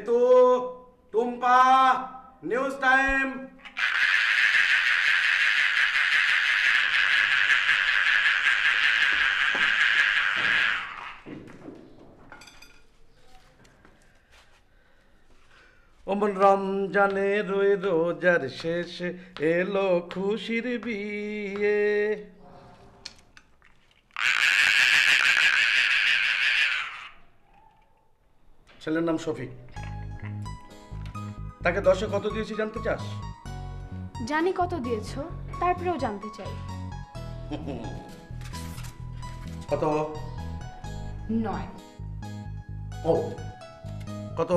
ঋতু, Tumpa, news time. ওমন রমজানের ওই রোজার শেষে এলো খুশির বিয়ে। ছেলের নাম শফিক। তাকে 10-এ কত দিয়েছি জানতে চাস? জানি কত দিয়েছো, তারপরেও জানতে চাই। কত? 9। ও কত?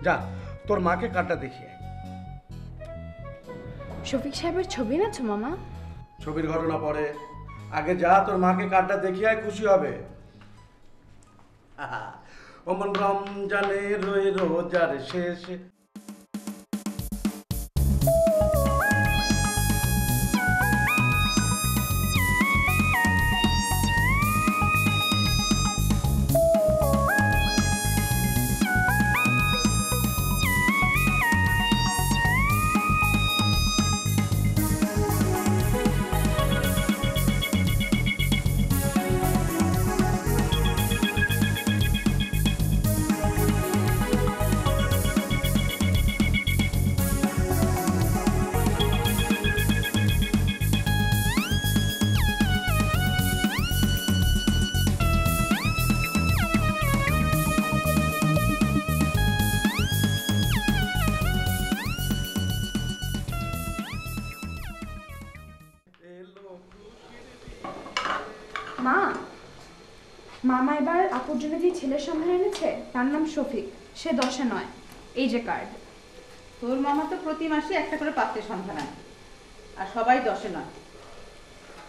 যা তোর মাকে কার্ডটা দেখিয়ে। শফিক সাহেবের ছবি এনেছো মামা? ছবির ঘটনা পরে, আগে যা তোর মাকে কার্ডটা দেখিয়ে খুশি হবে। ওমন রমজানের ওই রোজার শেষে। মা, মামা এবার আপুর জন্য যে ছেলের সন্ধান এনেছে তার নাম শফিক, সে 10-এ 9। এই যে কার্ড। তোর মামা তো প্রতি মাসে একটা করে পাত্রের সন্ধান আনে, আর সবাই 10-এ 9।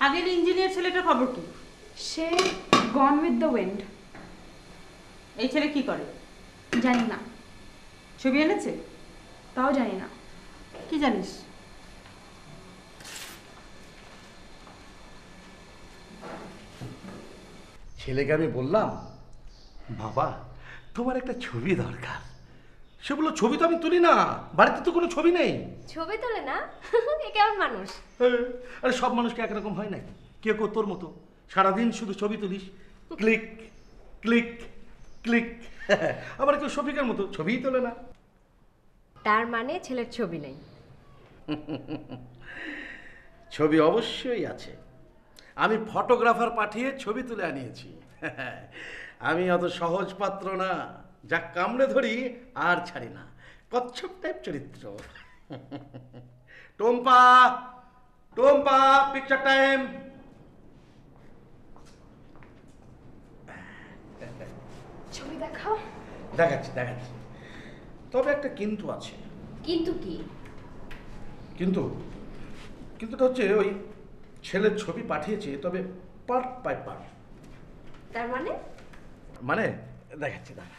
আগের ইঞ্জিনিয়ার ছেলেটার খবর কি? সে গন উইথ দ্য উইন্ড। এই ছেলে কি করে জানি না। ছবি এনেছে? তাও জানি না। কি জানিস? ছেলেকে আমি বললাম, বাবা তোমার একটা ছবি দরকার। সে বললো, ছবি তো আমি তুলি না, বাড়িতে তো কোনো ছবি নেই। ছবি তোলে না? এ কেমন মানুষ? আরে সব মানুষকে একরকম হয় নাকি? কেউ কেউ তোর মতো সারাদিন শুধু ছবি তুলিস, ক্লিক ক্লিক ক্লিক। আবার কেউ শফিকের মতো ছবিই তোলে না। তার মানে ছেলের ছবি নেই? ছবি অবশ্যই আছে। আমি ফটোগ্রাফার পাঠিয়ে ছবি তুলে আনিয়েছি। আমি অত সহজ পাত্র না, যা কামড়ে ধরি আর ছাড়ি না। কচ্ছপ টাইপ চরিত্র। Tumpa, Tumpa, picture time. ছবি দেখাও। দেখাচ্ছি দেখাচ্ছি, তবে একটা কিন্তু আছে। কিন্তু কি? কিন্তু হচ্ছে ওই ছেলের ছবি পাঠিয়েছে, তবে পার্ট বাই পার্ট। তার মানে? মানে দেখাচ্ছি দাঁড়া।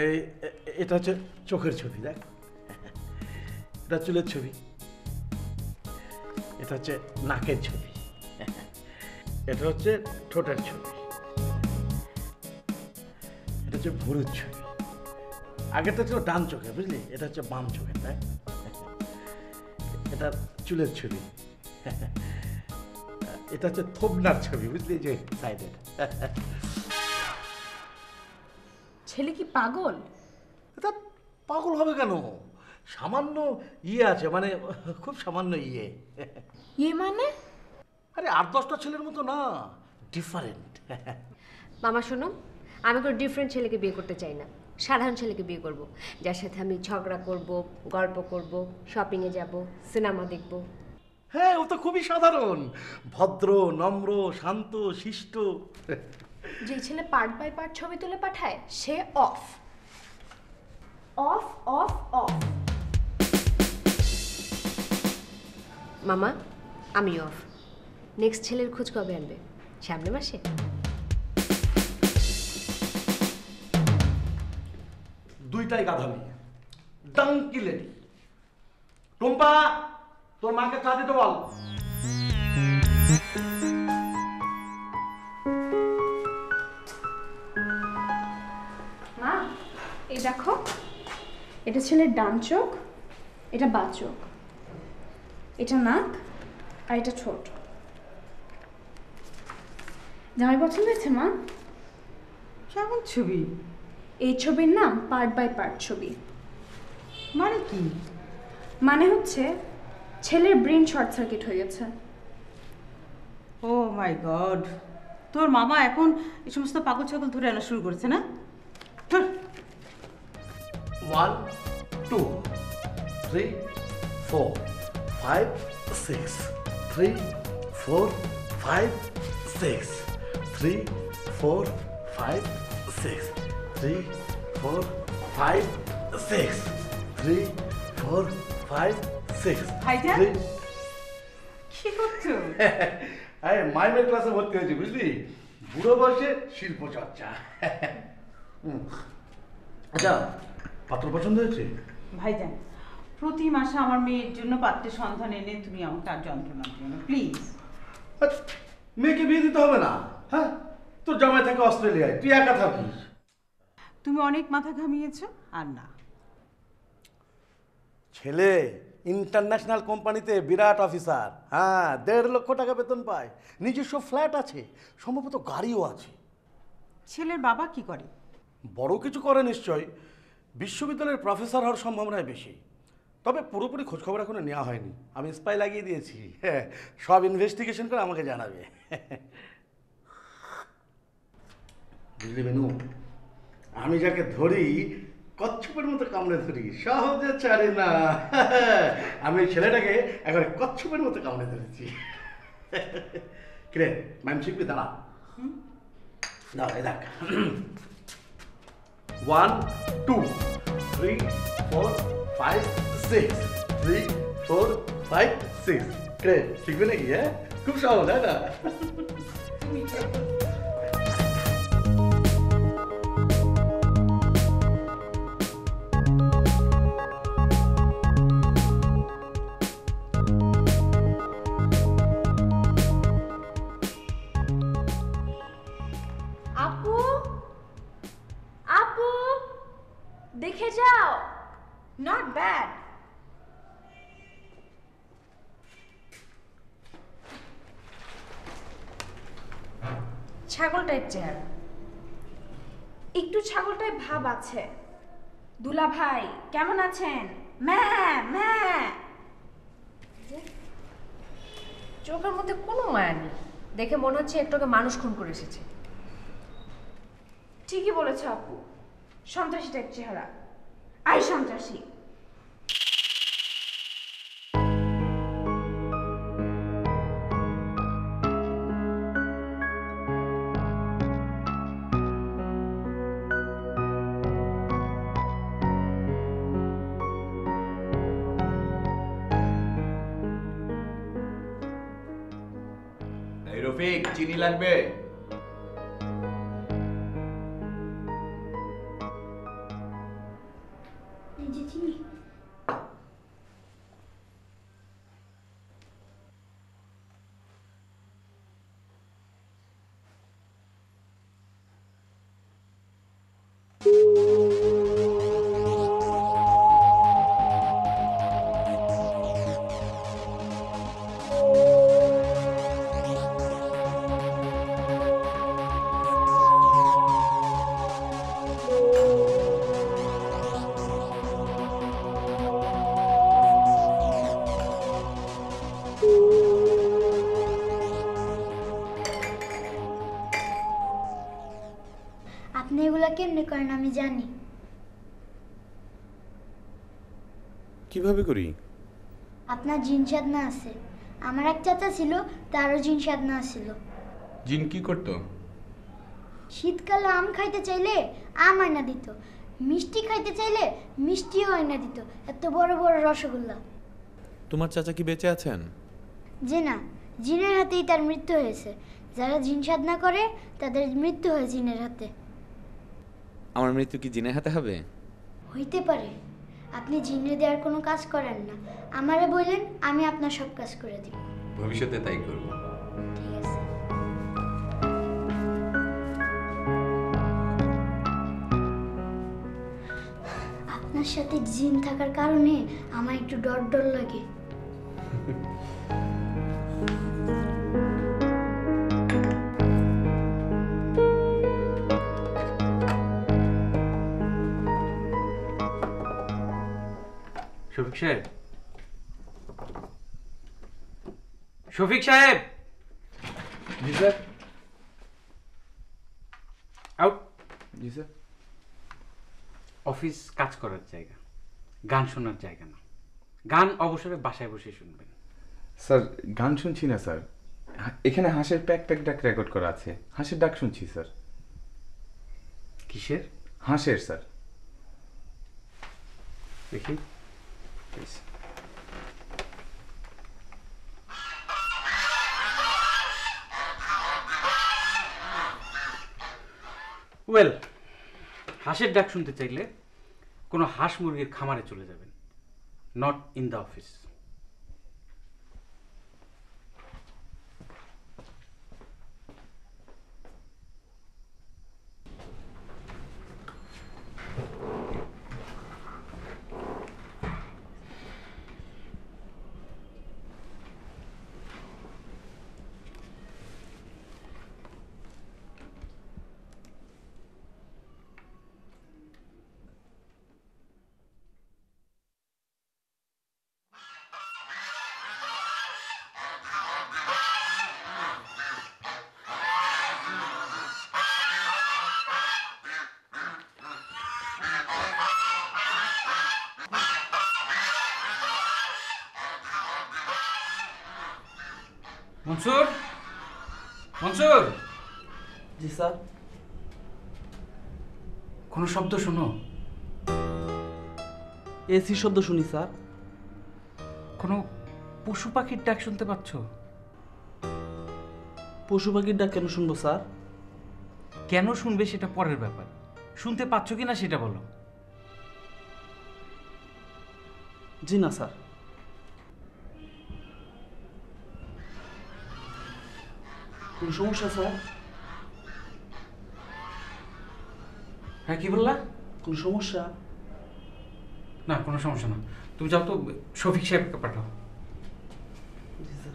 এই এটা হচ্ছে চোখের ছবি, দেখ। এটা চুলের ছবি, এটা হচ্ছে নাকের ছবি, এটা হচ্ছে ঠোঁটের ছবি, এটা হচ্ছে ভুরুর ছবি। আগেরটা ছিল ডান চোখে, বুঝলি? এটা হচ্ছে বাম চোখে, তাই? এটা চুলের ছবি, এটা হচ্ছে থোবনার ছবি, বুঝলি? যে সাইডে। ছেলে কি পাগল? এটা পাগল হবে কেন? সামান্য ইয়ে আছে, মানে খুব সামান্য ইয়ে। মানে? আরে 8-10টা ছেলের মতো না, ডিফারেন্ট। মামা শোনো, আমি কোনো ডিফারেন্ট ছেলেকে বিয়ে করতে চাই না। সাধারণ ছেলেকে বিয়ে করব, যার সাথে আমি ঝগড়া করব, গল্প করব, শপিংয়ে যাব, সিনেমা দেখব। হ্যাঁ, ও তো খুবই সাধারণ, ভদ্র, নম্র, শান্ত, শিষ্ট। যে ছেলে পার্ট বাই পার্ট ছবি তুলে পাঠায় সে অফ অফ অফ অফ। মামা, আমি অফ। নেক্সট ছেলের খোঁজ কবে আনবে? সামনের মাসে? দুইটাই গাধামি, ডাঙ্কি লেডি। টুম্পা, তোর মাকে চা দিতে বল। মা এই দেখো, এটা ছেলের ডান চোখ, এটা বাঁ চোখ, এটা নাক, আর এটা ছোট। জামাই পছন্দ হয়েছে মা? কেমন ছবি? এই ছবির নাম পার্ট বাই পার্ট ছবি। মানে কি? মানে হচ্ছে ছেলের ব্রেন শর্ট সার্কিট হয়ে গেছে। ও মাই গড, তোর মামা এখন এই সমস্ত পাগল ছাগল ধরে আনা শুরু করেছে না? ধুর। 1 2 3 4 5 6 3 4 5 6 3 4 5 6 3 4 5 6 3 4 5 6 ভাইজান? কি করছো? আরে মাইমের ক্লাসে ভর্তি হয়েছি, বুঝলি? বুড়ো বয়সে শিল্প চর্চা। আচ্ছা, পাত্র পছন্দ হয়েছে? ভাইজান, প্রতি মাসে আমার মেয়ের জন্য পাত্রের সন্ধান এনে তুমি আমাকে তার যন্ত্রণা দিও না প্লিজ। আচ্ছা, মেয়েকে বিয়ে দিতে হবে না, হ্যাঁ? তোর জামাই থাকে অস্ট্রেলিয়ায়, তুই একা থাকিস। তুমি অনেক মাথা ঘামিয়েছো, আর না। ছেলে ইন্টারন্যাশনাল কোম্পানিতে বিরাট অফিসার, হ্যাঁ, 1.5 লক্ষ টাকা বেতন পায়, নিজস্ব ফ্ল্যাট আছে, সম্ভবত গাড়িও আছে। ছেলের বাবা কি করে? বড় কিছু করে নিশ্চয়, বিশ্ববিদ্যালয়ের প্রফেসর হওয়ার সম্ভাবনায় বেশি। তবে পুরোপুরি খোঁজখবর এখনো নেওয়া হয়নি, আমি স্পাই লাগিয়ে দিয়েছি, হ্যাঁ, সব ইনভেস্টিগেশন করে আমাকে জানাবে। বুঝলি বেনু, আমি যাকে ধরি কচ্ছপের মতো কামড়ে ধরি, সহজে ছাড়ি না। আমি এই ছেলেটাকে একবারে কচ্ছপের মতো কামড়ে ধরেছি। কিরে ম্যাম শিখবি? দাঁড়া দাঁড়া, এই দেখ। 1 2 3 4 5 6 3 4 5 6। কিরে শিখবি নাকি? হ্যাঁ, খুব সহজ, তাই না? আপু, আপু, দেখে যাও, নট ব্যাড। ছাগল টাইপ চেহারা, একটু ছাগল টাইপ ভাব আছে। দুলা ভাই কেমন আছেন? ম্যা ম্যা। চোখের মধ্যে কোনো মায়া নেই, দেখে মনে হচ্ছে একটুকে মানুষ খুন করে এসেছে। ঠিকই বলেছ আপু, সন্ত্রাসী টাইপ চেহারা। আই সন্ত্রাসী। এই রফিক, চিনি লাগবে? আপনি এগুলা কেমনে করেন আমি জানি। কিভাবে করি? আপনার জিন সাধনা আছে। আমার এক চাচা ছিল, তারও জিন সাধনা ছিল। জিন কি করতো? শীতকালে আম খাইতে চাইলে আম আয়না দিত, মিষ্টি খাইতে চাইলে মিষ্টিও আয়না দিত, এত বড় বড় রসগোল্লা। তোমার চাচা কি বেঁচে আছেন? যে না, জিনের হাতেই তার মৃত্যু হয়েছে। যারা জিন সাধনা করে তাদের মৃত্যু হয় জিনের হাতে। আমার মৃত্যু কি জিনের হাতে হবে? হইতে পারে। আপনি জিনে দেওয়ার কোনো কাজ করেন না। আমারে বললেন, আমি আপনার সব কাজ করে দিব। ভবিষ্যতে তাই করব। ঠিক আছে। আপনার সাথে জিন থাকার কারণে আমার একটু ডর ডর লাগে। শফিক সাহেব, শফিক সাহেব, জি স্যার। আউট। জি স্যার। অফিস কাজ করার জায়গা, গান শোনার জায়গা না। গান অবসরে বাসায় বসে শুনবেন। স্যার গান শুনছি না স্যার, এখানে হাঁসের প্যাক প্যাক ডাক রেকর্ড করা আছে, হাঁসের ডাক শুনছি স্যার। কিসের? হাঁসের স্যার। দেখি। ওয়েল, হাঁসের ডাক শুনতে চাইলে কোনো হাঁস মুরগির খামারে চলে যাবেন, not in the office. Mansur, Mansur. জি স্যার। কোনো শব্দ শোনো? এসি শব্দ শুনি স্যার। কোনো পশু পাখির ডাক শুনতে পাচ্ছ? পশু পাখির ডাক কেন শুনবো স্যার? কেন শুনবে সেটা পরের ব্যাপার, শুনতে পাচ্ছ কিনা সেটা বলো। জি না স্যার। কোনো সমস্যা স্যার? হ্যাঁ, কি বললা? কোনো সমস্যা? না, কোনো সমস্যা না। তুমি যাও তো, শফিক সাহেবকে পাঠাও। জি স্যার।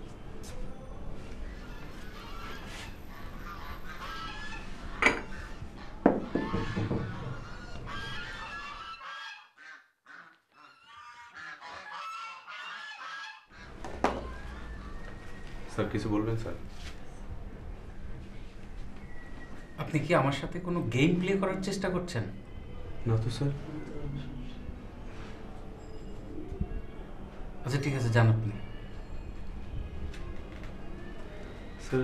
স্যার কিছু বলবেন স্যার? আপনি কি আমার সাথে কোনো গেম প্লে করার চেষ্টা করছেন? না তো স্যার। আচ্ছা ঠিক আছে, যান আপনি। স্যার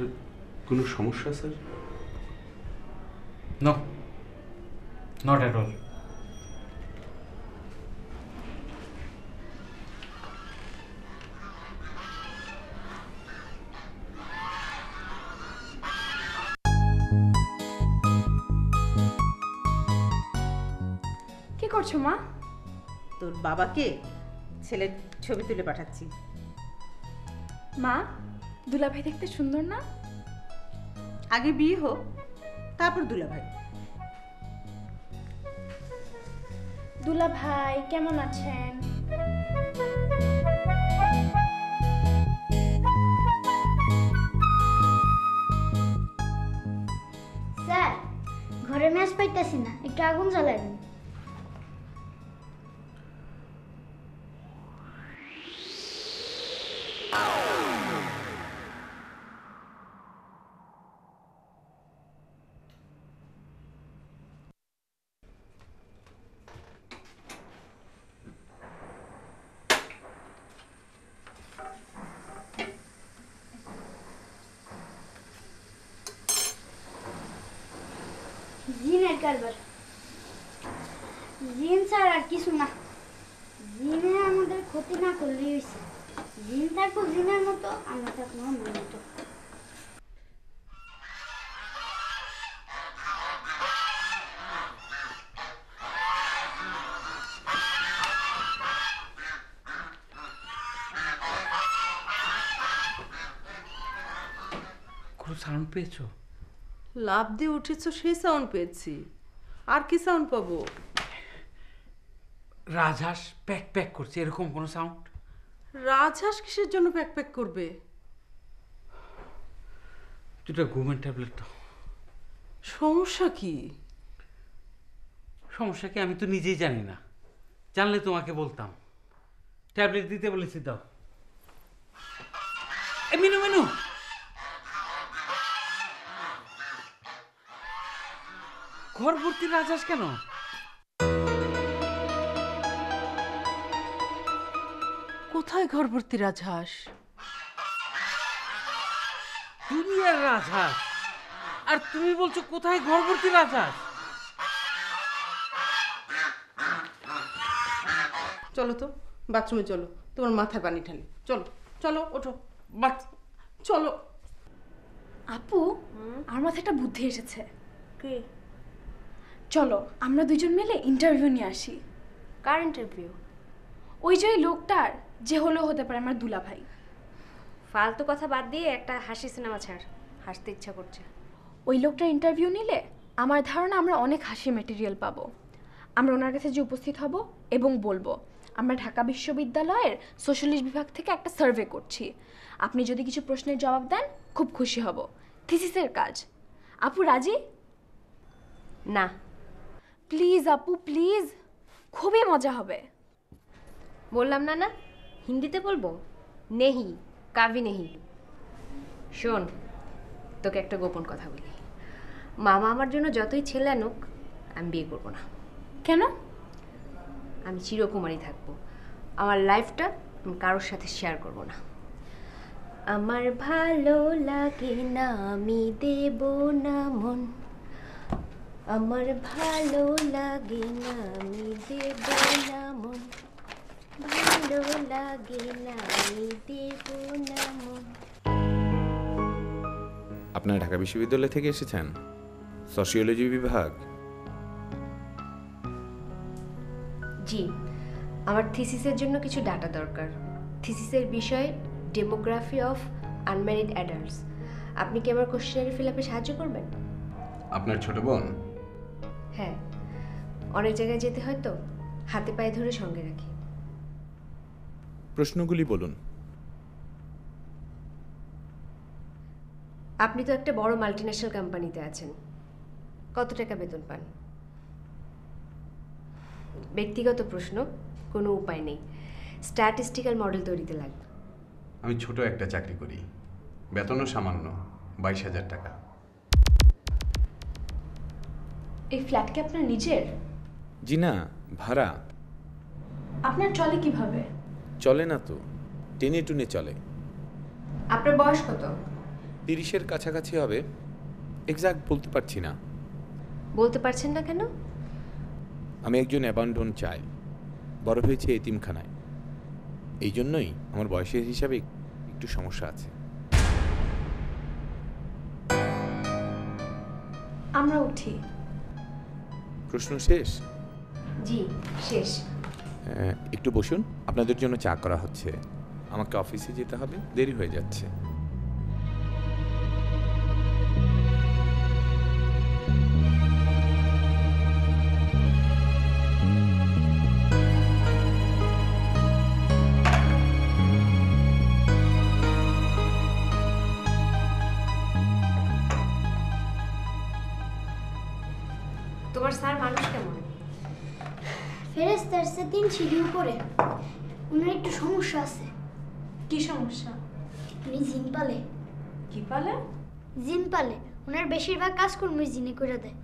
কোনো সমস্যা sir? No, not at all. কি করছো মা? তোর বাবাকে ছেলের ছবি তুলে পাঠাচ্ছি। মা, দুলাভাই দেখতে সুন্দর না? আগে বিয়ে হোক, তারপর দুলাভাই। দুলাভাই কেমন আছেন? স্যার, ঘরে ম্যাচ পাইতেছি না, একটু আগুন জ্বালাবেন। জিনের কারবার। জিন ছাড়া আর কিছু না। জিনে আমাদের ক্ষতি না করলেই হয়েছে। জিন থাকবো জিনের মতো, আমরা থাকবো আমার মতো। সাউন্ড পেয়েছো? লাভ দিয়ে উঠেছো সেই সাউন্ড পেয়েছি, আর কি সাউন্ড পাবো? রাজহাঁস প্যাক প্যাক করছে, এরকম কোনো সাউন্ড? রাজহাঁস কিসের জন্য প্যাক প্যাক করবে? দুটা ঘুমের ট্যাবলেট দাও। সমস্যা কি? সমস্যা কি আমি তো নিজেই জানি না, জানলে তোমাকে বলতাম। ট্যাবলেট দিতে বলেছি, দাও। মিনু মিনু, ঘর ভর্তি রাজহাঁস কেন? কোথায় ঘর ভর্তি রাজহাঁস? দুনিয়ার রাজহাঁস, আর তুমি বলছো কোথায় ঘর ভর্তি রাজহাঁস? চলো তো বাথরুমে, চলো, তোমার মাথায় পানি ঢালি। চলো চলো, ওঠো, চলো। আপু, আমার মাথায় একটা বুদ্ধি এসেছে। চলো আমরা দুজন মিলে ইন্টারভিউ নিয়ে আসি। কার ইন্টারভিউ? ওই যে ওই লোকটার, যে হলেও হতে পারে আমার দুলাভাই। ফালতু কথা বাদ দিয়ে একটা হাসি সিনেমা ছাড়, হাসতে ইচ্ছা করছে। ওই লোকটার ইন্টারভিউ নিলে আমার ধারণা আমরা অনেক হাসি ম্যাটেরিয়াল পাবো। আমরা ওনার কাছে যে উপস্থিত হব এবং বলবো আমরা ঢাকা বিশ্ববিদ্যালয়ের সোশ্যালজি বিভাগ থেকে একটা সার্ভে করছি, আপনি যদি কিছু প্রশ্নের জবাব দেন খুব খুশি হব, থিসিসের কাজ। আপু রাজি? না। প্লিজ আপু প্লিজ, খুবই মজা হবে। বললাম না না, হিন্দিতে বলবো। নেহি কাভি নেহি। শোন, তোকে একটা গোপন কথা বলি। মামা আমার জন্য যতই ছেলে আনুক, আমি বিয়ে করবো না। কেন? আমি চিরকুমারী থাকবো। আমার লাইফটা আমি কারোর সাথে শেয়ার করব না। আমার ভালো লাগে না, আমি দেব না মন। আমার ভালো লাগে না, আমি দেব না মন। ভালো লাগে না, আমি দেব না মন। আপনারা ঢাকা বিশ্ববিদ্যালয় থেকে এসেছেন? সোশিওলজি বিভাগ? জি, আমার থিসিসের জন্য কিছু ডাটা দরকার। থিসিসের বিষয় ডেমোগ্রাফি অফ আনম্যারিড অ্যাডাল্টস। আপনি কি আমার কোশ্চেনারি ফিল আপে সাহায্য করবেন? আপনার ছোট বোন? হ্যাঁ, অনেক জায়গায় যেতে হয় তো, হাতে পায়ে ধরে সঙ্গে রাখি। প্রশ্নগুলি বলুন। আপনি তো একটা বড় মাল্টিন্যাশনাল কোম্পানিতে আছেন, কত টাকা বেতন পান? ব্যক্তিগত প্রশ্ন, কোনো উপায় নেই, স্ট্যাটিস্টিক্যাল মডেল তৈরিতে লাগবে। আমি ছোট একটা চাকরি করি, বেতনও সামান্য 22,000 টাকা। এই ফ্ল্যাট কি আপনার নিজের? জি না, ভাড়া। আপনার চলে কিভাবে? চলে না তো, টেনে টুনে চলে। আপনার বয়স কত? 30-এর কাছাকাছি হবে, এক্সাক্ট বলতে পারছি না। বলতে পারছেন না কেন? আমি একজন অ্যাবান্ডন চাইল্ড, বড় হয়েছে এতিমখানায়। এই জন্যই আমার বয়সের হিসাবে একটু সমস্যা আছে। আমরা উঠি। প্রশ্ন শেষ? জি শেষ। একটু বসুন, আপনাদের জন্য চা করা হচ্ছে। আমাকে অফিসে যেতে হবে, দেরি হয়ে যাচ্ছে। তোমার স্যার মানুষ কেমন? ফেরেস্তার সে 3 সিঁড়ি উপরে। ওনার একটু সমস্যা আছে। কি সমস্যা? উনি জিন পালে। কি পালে? জিন পালে। ওনার বেশিরভাগ কাজকর্মই জিনে করে দেয়।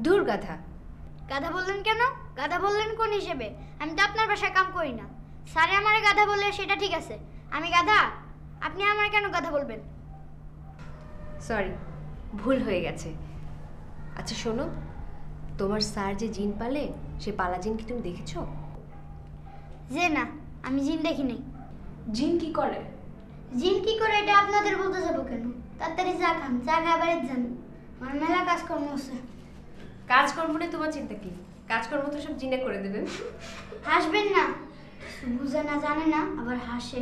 দূর গাধা। গাধা বললেন কেন? গাধা বললেন কোন হিসেবে? আমি তো আপনার বাসায় কাম করি না। স্যারে আমারে গাধা বললে সেটা ঠিক আছে, আমি গাধা? আপনি আমারে কেন গাধা বলবেন? সরি, ভুল হয়ে গেছে। আচ্ছা শোনো, তোমার স্যার যে জিন পালে, সে পালা জিন কি তুমি দেখেছো? যে না, আমি জিন দেখি নাই। জিন কি করে? জিন কি করে এটা আপনাদের বলতে যাবো কেন? তাড়াতাড়ি চা খান, চা খাবারের যান। আমার মেলা কাজকর্ম আছে। কাজকর্ম নিয়ে তোমার চিন্তা কি? কাজকর্ম তো সব জিনে করে দেবে। হাসবেন না, বুঝে না জানে না আবার হাসে।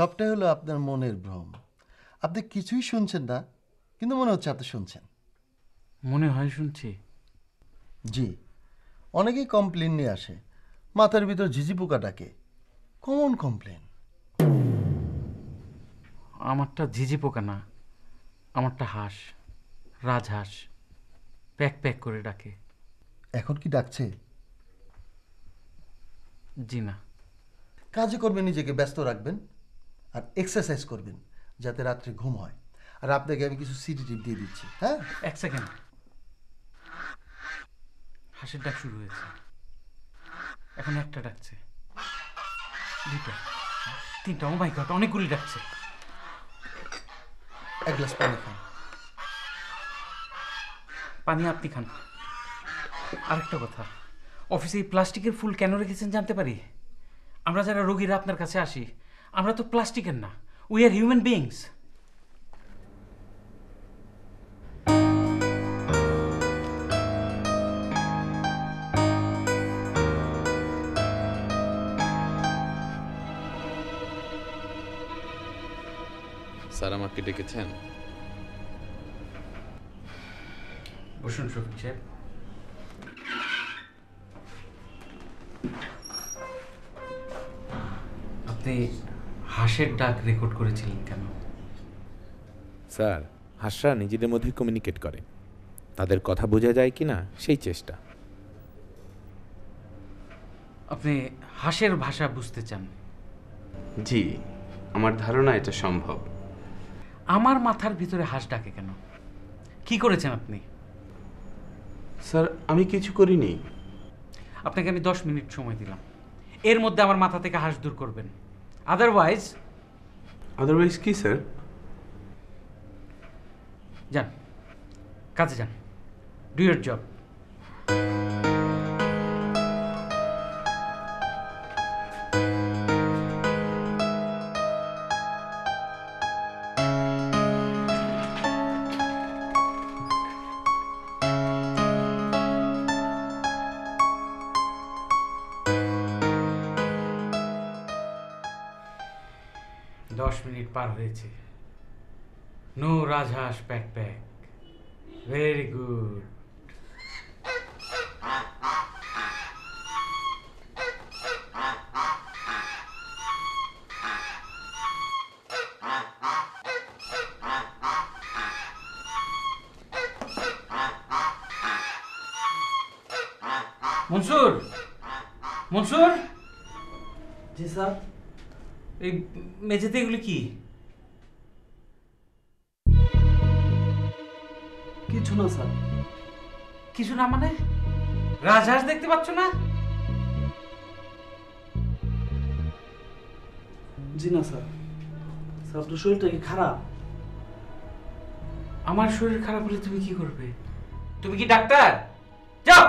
সবটাই হলো আপনার মনের ভ্রম। আপনি কিছুই শুনছেন না, কিন্তু মনে হচ্ছে আপনি শুনছেন। মনে হয় শুনছি। জি, অনেকেই কমপ্লেন নিয়ে আসে, মাথার ভিতর ঝিঝি পোকা ডাকে। Common complain. আমারটা ঝিঝি পোকা না, আমারটা হাঁস, রাজহাঁস, প্যাক প্যাক করে ডাকে। এখন কি ডাকছে? জি না। কাজে করবেন, নিজেকে ব্যস্ত রাখবেন আর এক্সারসাইজ করবেন যাতে রাত্রে ঘুম হয়। আর আপনাকে আমি কিছু সিডি টিপ দিয়ে দিচ্ছি। হ্যাঁ, এক সেকেন্ড। হাঁসের ডাক শুরু হয়েছে। এখন একটা ডাকছে, দুইটা, তিনটা। ও মাই গড, অনেকগুলি ডাকছে। এক গ্লাস পানি খান। পানি আপনি খান। আরেকটা কথা, অফিসে এই প্লাস্টিকের ফুল কেন রেখেছেন জানতে পারি? আমরা যারা রোগীরা আপনার কাছে আসি, আমরা তো প্লাস্টিকের না, we are human beings. Sir আমাকে ডেকেছেন? বসুন শফিক সাহেব। আপনি হাঁসের ডাক রেকর্ড করেছিলেন কেন? স্যার, হাঁসরা নিজেদের মধ্যে কমিউনিকেট করে, তাদের কথা বোঝা যায় কি না সেই চেষ্টা। আপনি হাঁসের ভাষা বুঝতে চান? জি, আমার ধারণা এটা সম্ভব। আমার মাথার ভিতরে হাঁস ডাকে কেন? কি করেছেন আপনি? স্যার, আমি কিছু করিনি। আপনাকে আমি 10 মিনিট সময় দিলাম, এর মধ্যে আমার মাথা থেকে হাঁস দূর করবেন। আদারওয়াইজ কি স্যার? যান, কাজে যান। Do your job. মিনিট পার হয়েছে। নো রাজহাঁস প্যাক প্যাক। Very good. মনসুর, মনসুর। জি স্যার। এই মেঝেতে এগুলি কি? কিছু না স্যার। কিছু না মানে? রাজহাঁস দেখতে পাচ্ছ না? জি না স্যার। স্যার, আপনার শরীরটা কি খারাপ? আমার শরীর খারাপ হলে তুমি কি করবে? তুমি কি ডাক্তার? যাও।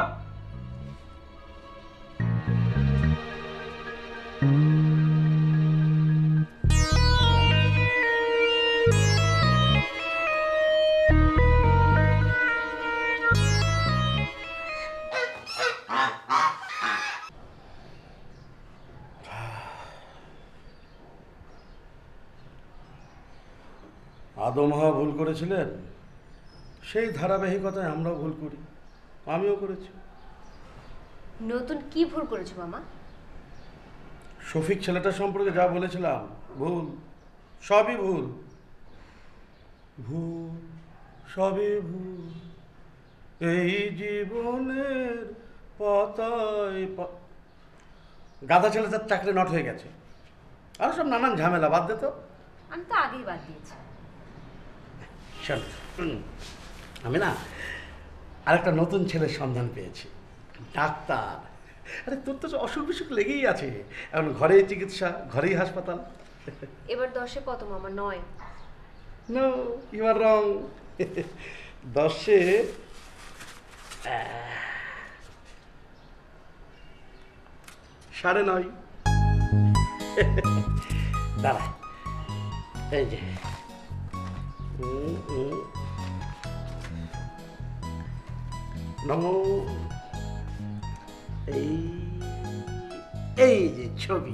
আদম হাওয়া ভুল করেছিলেন, সেই ধারাবাহিকতায় আমরাও ভুল করি। আমিও করেছি। নতুন কি ভুল করেছো মামা? শফিক ছেলেটা সম্পর্কে যা বলেছিলাম ভুল, সবই ভুল। ভুল, সবই ভুল। এই জীবনের পাতায় গাধা ছেলেটার চাকরি নট হয়ে গেছে, আর সব নানান ঝামেলা। বাদ দে তো। আমি তো আগেই বাদ দিয়েছি। আমি না আরেকটা নতুন ছেলের সন্ধান পেয়েছি, ডাক্তার। আরে তোর তো অসুখ বিসুখ লেগেই আছে, এখন ঘরেই চিকিৎসা, ঘরেই হাসপাতাল। এবার 10-এ কত মামা? 9। নো, ইউ আর রং। 10-এ 9.5। দাঁড়া, এই যে এই যে ছবি।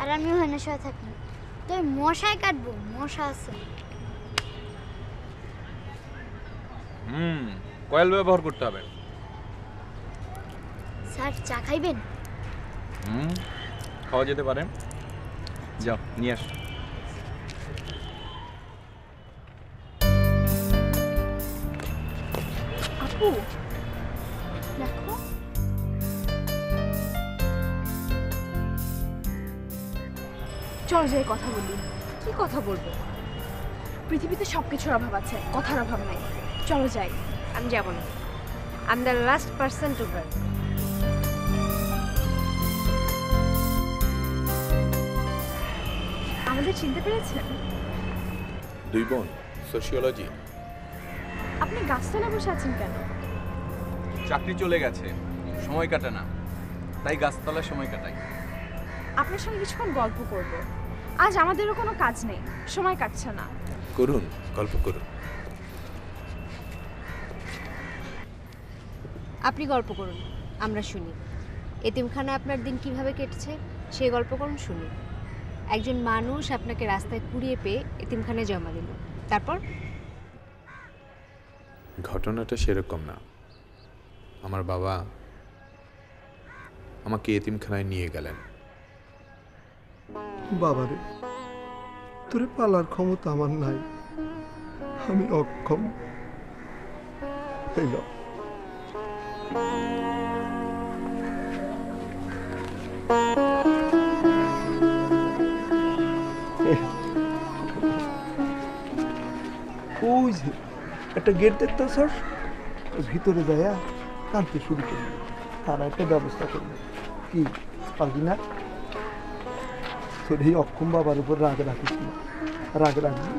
আর আমি ওখানে শুয়ে থাকবো। তো মশায় কাটবো, মশা আছে। কয়েল ব্যবহার করতে হবে। স্যার চা খাইবেন? খাওয়া যেতে পারে, যাও নিয়ে আস। আপু দেখো, চল যাই কথা বলি। কি কথা বলবো? পৃথিবীতে সবকিছুর অভাব আছে, কথার অভাব নাই। চলো যাই। আমি যাব না। I am the last person to go. আমাদের চিনতে পেরেছেন? দুই বোন, সোশিওলজি। আপনি গাছতলা বসে আছেন কেন? চাকরি চলে গেছে, সময় কাটে না, তাই গাছতলায় সময় কাটাই। আপনার সঙ্গে কিছুক্ষণ গল্প করব। আজ আমাদেরও কোনো কাজ নেই, সময় কাটছে না। করুন, গল্প করুন। আপনি গল্প করুন, আমরা শুনি। এতিমখানায় আপনার দিন কিভাবে কেটেছে সেই গল্প করুন, শুনি। একজন মানুষ আপনাকে রাস্তায় কুড়িয়ে পেয়ে এতিমখানায় জমা দিল, তারপর? ঘটনাটা সেরকম না। আমার বাবা আমাকে এতিমখানায় নিয়ে গেলেন। বাবারে, তোরে পালার ক্ষমতা আমার নাই, আমি অক্ষম। এই নাও। ওই যে একটা গেট দেখতে স্যার, ভিতরে যায়া কাঁদতে শুরু করবে, তারা একটা ব্যবস্থা করবে। কি পারবি না? তোর এই অক্ষম বাবার উপর রাগ রাখিস না, রাগ রাখবি।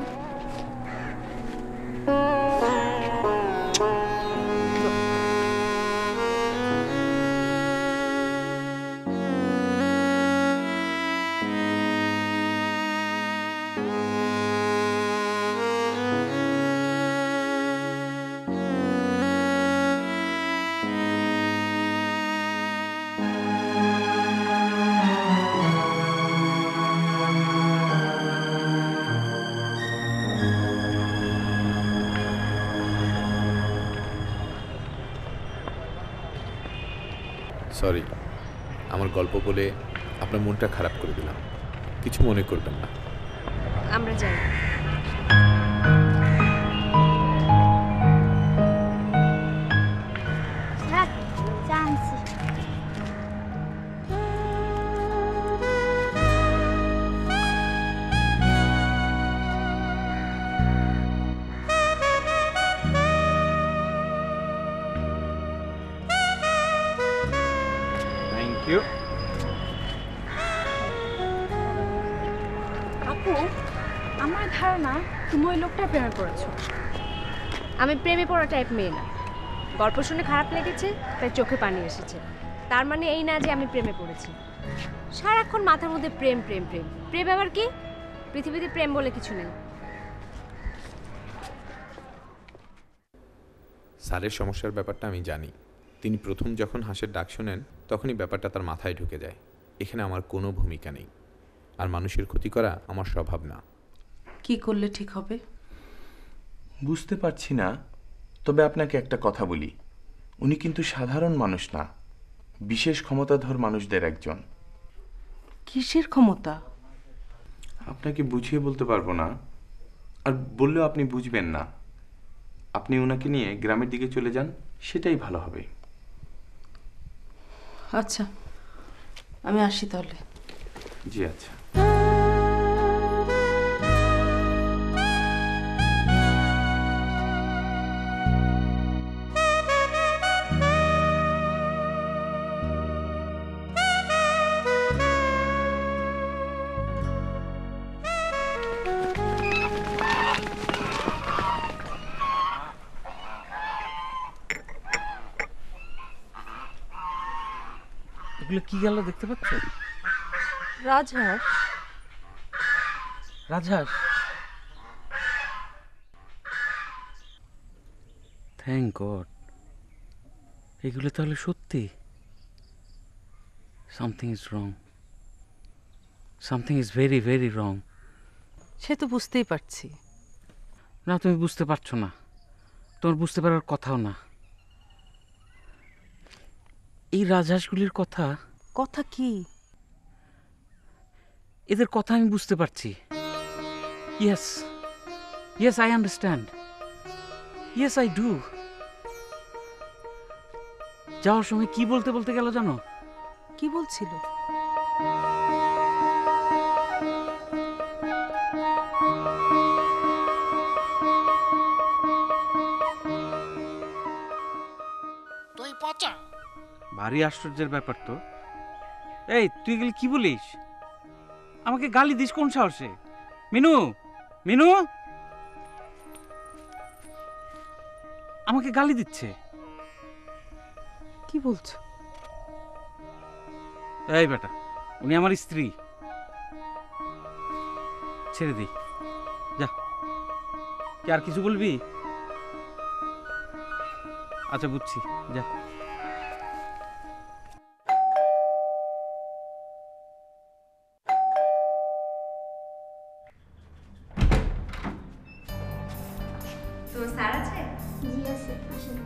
সরি, আমার গল্প বলে আপনার মনটা খারাপ করে দিলাম, কিছু মনে করবেন না। আমরা যাই। স্যার চা আনছি। Thank you. আপু, আমার ধারণা তুমি ওই লোকটা প্রেমে পড়েছো। আমি প্রেমে পড়া টাইপ মেয়ে না। গল্প শুনে খারাপ লেগেছে তাই চোখে পানি এসেছে, তার মানে এই না যে আমি প্রেমে পড়েছি। সারাক্ষণ মাথার মধ্যে প্রেম প্রেম প্রেম প্রেম। আবার কি? পৃথিবীতে প্রেম বলে কিছু নেই। স্যারের সমস্যার ব্যাপারটা আমি জানি। তিনি প্রথম যখন হাঁসের ডাক শোনেন তখনই ব্যাপারটা তার মাথায় ঢুকে যায়। এখানে আমার কোনো ভূমিকা নেই, আর মানুষের ক্ষতি করা আমার স্বভাব না। কি করলে ঠিক হবে? বুঝতে পারছি না, তবে আপনাকে একটা কথা বলি, উনি কিন্তু সাধারণ মানুষ না, বিশেষ ক্ষমতাধর মানুষদের একজন। কিসের ক্ষমতা? আপনাকে বুঝিয়ে বলতে পারবো না, আর বললেও আপনি বুঝবেন না। আপনি ওনাকে নিয়ে গ্রামের দিকে চলে যান, সেটাই ভালো হবে। আচ্ছা, আমি আসি তাহলে। জি আচ্ছা। এগুলো কি গেল দেখতে পাচ্ছ? রাজহাঁস। রাজহাঁস? Thank God. এগুলো তাহলে সত্যি। Something is wrong. Something is very very wrong. সে তো বুঝতেই পারছি। না, তুমি বুঝতে পারছো না, তোমার বুঝতে পারার কথাও না। এই রাজহাঁসগুলির কথা। কথা কি? এদের কথা আমি বুঝতে পারছি। Yes yes, I understand. Yes, I do. যাওয়ার সময় কি বলতে বলতে গেল জানো? কি বলছিল? তুই পচা। ভারী আশ্চর্যের ব্যাপার তো। এই, তুই গেলে কি বলিস? আমাকে গালি দিস কোন সাহসে? মিনু, মিনু আমাকে গালি দিচ্ছে। কি বলছো? এই বেটা, উনি আমার স্ত্রী। ছেড়ে দিই, যা। কি আর কিছু বলবি? আচ্ছা, বুঝছি, যা। তো স্যার আছে? জি আছে, আসেন।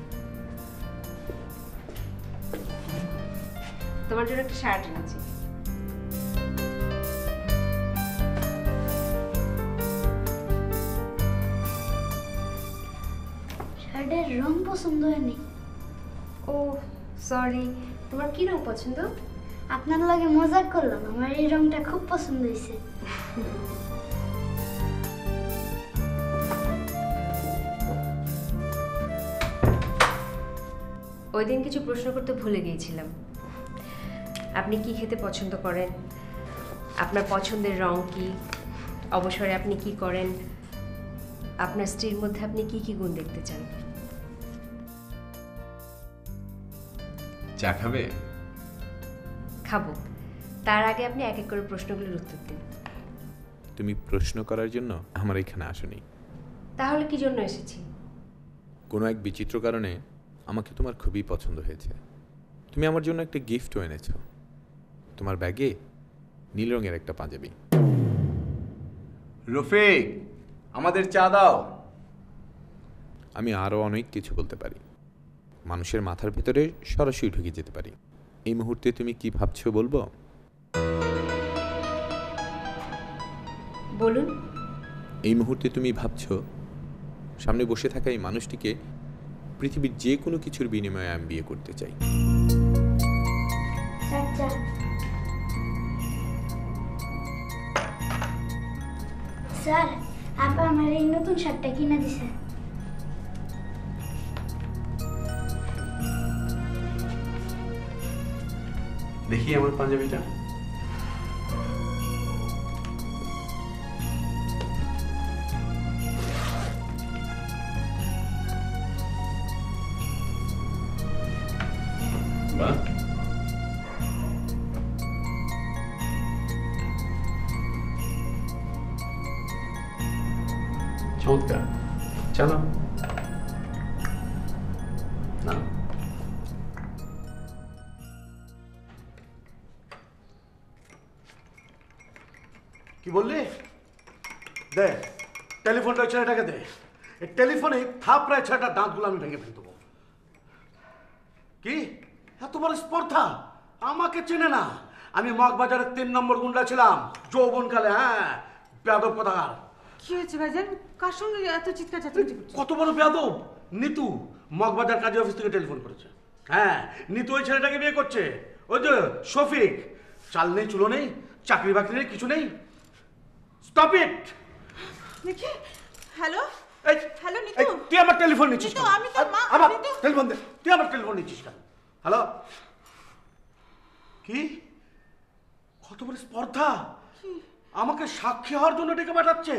তোমার জন্য একটা শার্ট এনেছি। শার্টের রং পছন্দ হয়নি। ও সরি, তোমার কি রং পছন্দ? আপনার লাগে মজাক করলাম, আমার এই রংটা খুব পছন্দ হয়েছে। ওই দিন কিছু প্রশ্ন করতে ভুলে গিয়েছিলাম। আপনি কি খেতে পছন্দ করেন? আপনার পছন্দের রং কি? অবসরে আপনি কি করেন? আপনার স্ত্রীর মধ্যে আপনি কি কি গুণ দেখতে চান? চা খাবে? খাবো। তার আগে আপনি এক এক করে প্রশ্নগুলোর উত্তর দিন। তুমি প্রশ্ন করার জন্য আমার এখানে আসোনি। তাহলে কি জন্য এসেছি? কোনো এক বিচিত্র কারণে আমাকে তোমার খুবই পছন্দ হয়েছে। তুমি আমার জন্য একটা গিফটও এনেছো। তোমার ব্যাগে নীল রঙের একটা পাঞ্জাবি। রফিক, আমাদের চা দাও। আমি আরও অনেক কিছু বলতে পারি, মানুষের মাথার ভেতরে সরাসরি ঢুকে যেতে পারি। এই মুহূর্তে তুমি কি ভাবছো বলবো? বলুন। এই মুহূর্তে তুমি ভাবছো সামনে বসে থাকা এই মানুষটিকে পৃথিবীর যে কোনো কিছুর বিনিময়ে আমি বিয়ে করতে চাই। স্যার, আপা আমার এই নতুন শার্টটা কিনে দিছে। দেখি আমার পাঞ্জাবিটা। বাহ, চমৎকার। চলো না, কি বললি? দে টেলিফোনটা ওই ছেলেটাকে দে। এই টেলিফোনে থাপড়ায় ছেলেটার দাঁতগুলো আমি ভেঙে ফেলতে। কি এত বড় স্পর্ধা? আমাকে চেনে না। আমি মগবাজারের 3 নম্বর গুন্ডা ছিলাম যৌবনকালে। হ্যাঁ, বেয়াদব কথাকার। কি হয়েছে ভাইজান? কার সঙ্গে এত চিৎকার চেঁচামেচি করছো? কত বড় বেয়াদব! নিতু মগবাজার কাজী অফিস থেকে টেলিফোন করেছে। হ্যাঁ, নিতু ওই ছেলেটাকে বিয়ে করছে। ওই যে শফিক, চাল নেই চুলো নেই, চাকরি বাকরি নেই, কিছু নেই। Stop it. দেখি। হ্যালো হ্যালো নিতু, তুই আমার টেলিফোন নিচ্ছিস কেন? আমি তোর মা। আমার টেলিফোন দে। তুই আমার টেলিফোন নিচ্ছিস কেন? হ্যালো, কি কত বড় স্পর্ধা! আমাকে সাক্ষী হওয়ার জন্য ডেকে পাঠাচ্ছে।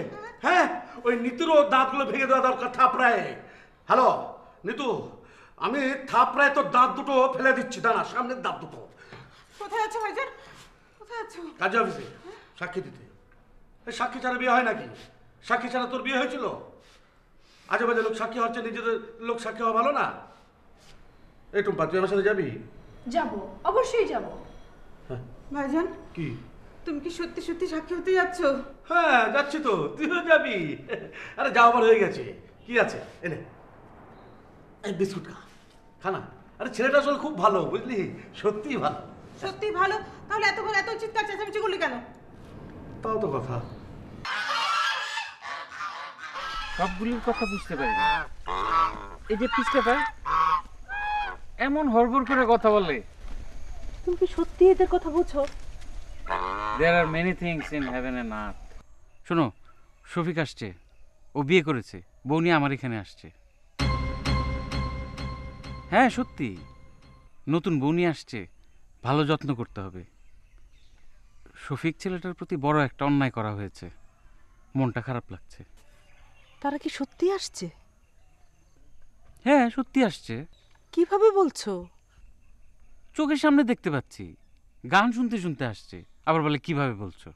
হ্যাঁ, ওই নিতুরও দাঁতগুলো ভেঙে দেওয়া দরকার থাপড়ায়। হ্যালো নিতু, আমি থাপড়ায় তোর দাঁত দুটো ফেলে দিচ্ছি। দাঁড়া, সামনের দাঁত দুটো। কোথায় আছো ভাইজান? কোথায় আছো? কাজী অফিসে সাক্ষী দিতে। সাক্ষী ছাড়া বিয়ে হয় নাকি? সাক্ষী ছাড়া তোর বিয়ে হয়েছিল? আজে বাজে লোক সাক্ষী হচ্ছে, নিজেদের লোক সাক্ষী হওয়া ভালো না। এই টুম্পা, তুই আমার সাথে যাবি? যাব, অবশ্যই যাব। ভাইজান কি তুমি কি সত্যি সত্যি সাক্ষী হতে যাচ্ছ? হ্যাঁ যাচ্ছি তো, তুইও যাবি। আরে যাওয়ার হয়ে গেছে, কি আছে এনে এই বিস্কুট খা, খানা। আরে ছেলেটা আসলে খুব ভালো, বুঝলি, সত্যিই ভালো। সত্যি ভালো? তাহলে এত চিৎকার চেঁচামেচি করলি কেন? তাও তো কথা। সবগুলির কথা বুঝতে পারি না। এই যে পিছটাটা এমন হড়বড় করে কথা বলে। তুমি কি সত্যি এদের কথা বুঝছো? There are many things in heaven and earth. শোনো, শফিক আসছে, ও বিয়ে করেছে, বউ নিয়ে আমার এখানে আসছে। হ্যাঁ সত্যি, নতুন বউ নিয়ে আসছে, ভালো যত্ন করতে হবে। শফিক ছেলেটার প্রতি বড় একটা অন্যায় করা হয়েছে, মনটা খারাপ লাগছে। তারা কি সত্যি আসছে? হ্যাঁ সত্যি আসছে। কিভাবে বলছো? চোখের সামনে দেখতে পাচ্ছি, গান শুনতে শুনতে আসছে, আবার বলে কিভাবে বলছো?